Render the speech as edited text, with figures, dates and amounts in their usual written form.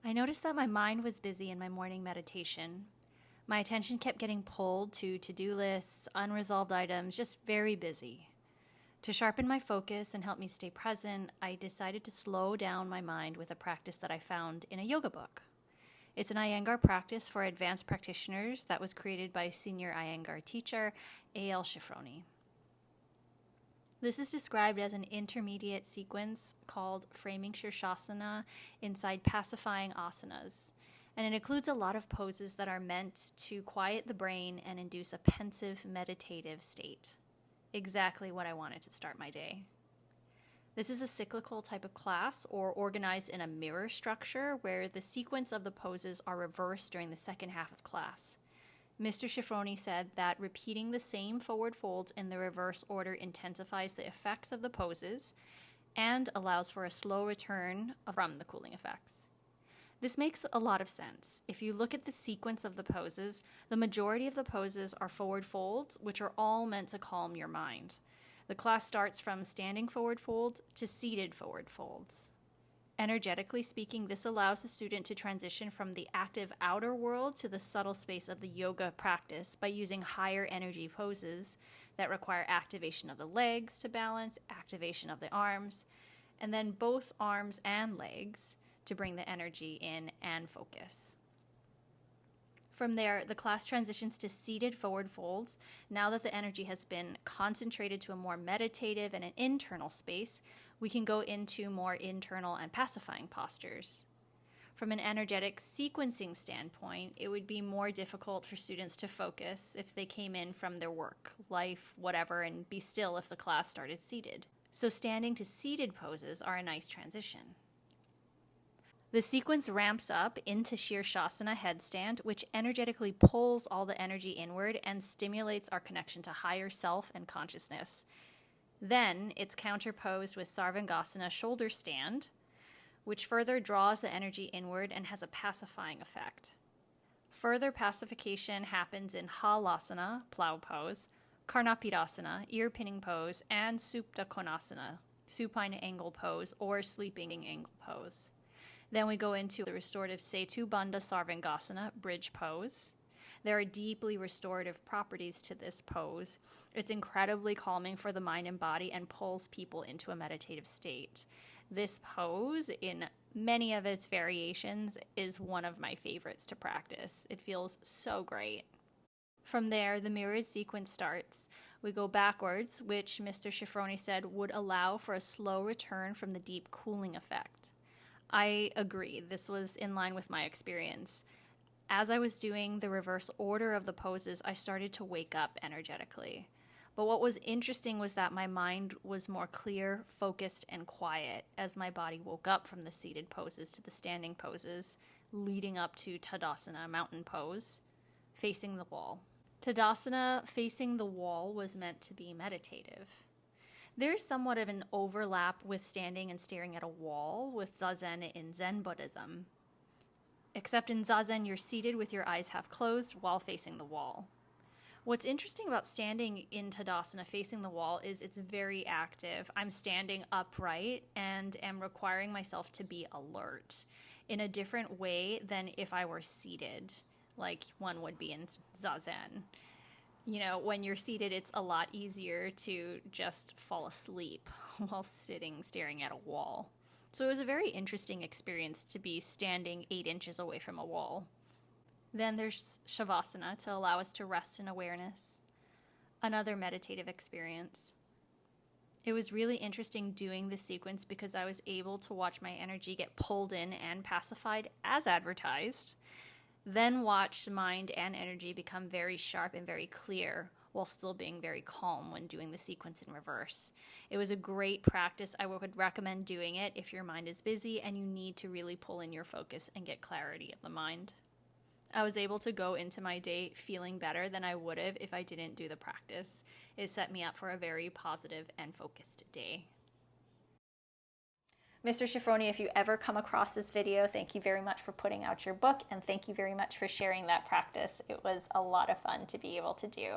I noticed that my mind was busy in my morning meditation. My attention kept getting pulled to-do lists, unresolved items, just very busy. To sharpen my focus and help me stay present, I decided to slow down my mind with a practice that I found in a yoga book. It's an Iyengar practice for advanced practitioners that was created by senior Iyengar teacher Eyal Shifroni. This is described as an intermediate sequence called framing Shirshasana inside pacifying asanas, and it includes a lot of poses that are meant to quiet the brain and induce a pensive meditative state. Exactly what I wanted to start my day. This is a cyclical type of class, or organized in a mirror structure, where the sequence of the poses are reversed during the second half of class. Mr. Shifroni said that repeating the same forward folds in the reverse order intensifies the effects of the poses and allows for a slow return from the cooling effects. This makes a lot of sense. If you look at the sequence of the poses, the majority of the poses are forward folds, which are all meant to calm your mind. The class starts from standing forward folds to seated forward folds. Energetically speaking, this allows the student to transition from the active outer world to the subtle space of the yoga practice by using higher energy poses that require activation of the legs to balance, activation of the arms, and then both arms and legs to bring the energy in and focus. From there, the class transitions to seated forward folds. Now that the energy has been concentrated to a more meditative and an internal space, we can go into more internal and pacifying postures. From an energetic sequencing standpoint, it would be more difficult for students to focus if they came in from their work, life, whatever, and be still if the class started seated. So standing to seated poses are a nice transition. The sequence ramps up into Shirshasana headstand, which energetically pulls all the energy inward and stimulates our connection to higher self and consciousness. Then it's counterposed with Sarvangasana shoulder stand, which further draws the energy inward and has a pacifying effect. Further pacification happens in Halasana, plow pose, Karnapidasana, ear pinning pose, and Supta Konasana, supine angle pose or sleeping angle pose. Then we go into the restorative Setu Bandha Sarvangasana, bridge pose. There are deeply restorative properties to this pose. It's incredibly calming for the mind and body and pulls people into a meditative state. This pose, in many of its variations, is one of my favorites to practice. It feels so great. From there, the mirrored sequence starts. We go backwards, which Mr. Shifroni said would allow for a slow return from the deep cooling effect. I agree. This was in line with my experience. As I was doing the reverse order of the poses, I started to wake up energetically. But what was interesting was that my mind was more clear, focused, and quiet as my body woke up from the seated poses to the standing poses, leading up to Tadasana, mountain pose, facing the wall. Tadasana, facing the wall, was meant to be meditative. There's somewhat of an overlap with standing and staring at a wall with Zazen in Zen Buddhism. Except in Zazen, you're seated with your eyes half closed while facing the wall. What's interesting about standing in Tadasana facing the wall is it's very active. I'm standing upright and am requiring myself to be alert in a different way than if I were seated, like one would be in Zazen. You know, when you're seated, it's a lot easier to just fall asleep while sitting, staring at a wall. So it was a very interesting experience to be standing 8 inches away from a wall. Then there's Shavasana to allow us to rest in awareness. Another meditative experience. It was really interesting doing this sequence because I was able to watch my energy get pulled in and pacified as advertised. Then watch mind and energy become very sharp and very clear while still being very calm when doing the sequence in reverse. It was a great practice. I would recommend doing it if your mind is busy and you need to really pull in your focus and get clarity of the mind. I was able to go into my day feeling better than I would have if I didn't do the practice. It set me up for a very positive and focused day. Mr. Shifroni, if you ever come across this video, thank you very much for putting out your book, and thank you very much for sharing that practice. It was a lot of fun to be able to do.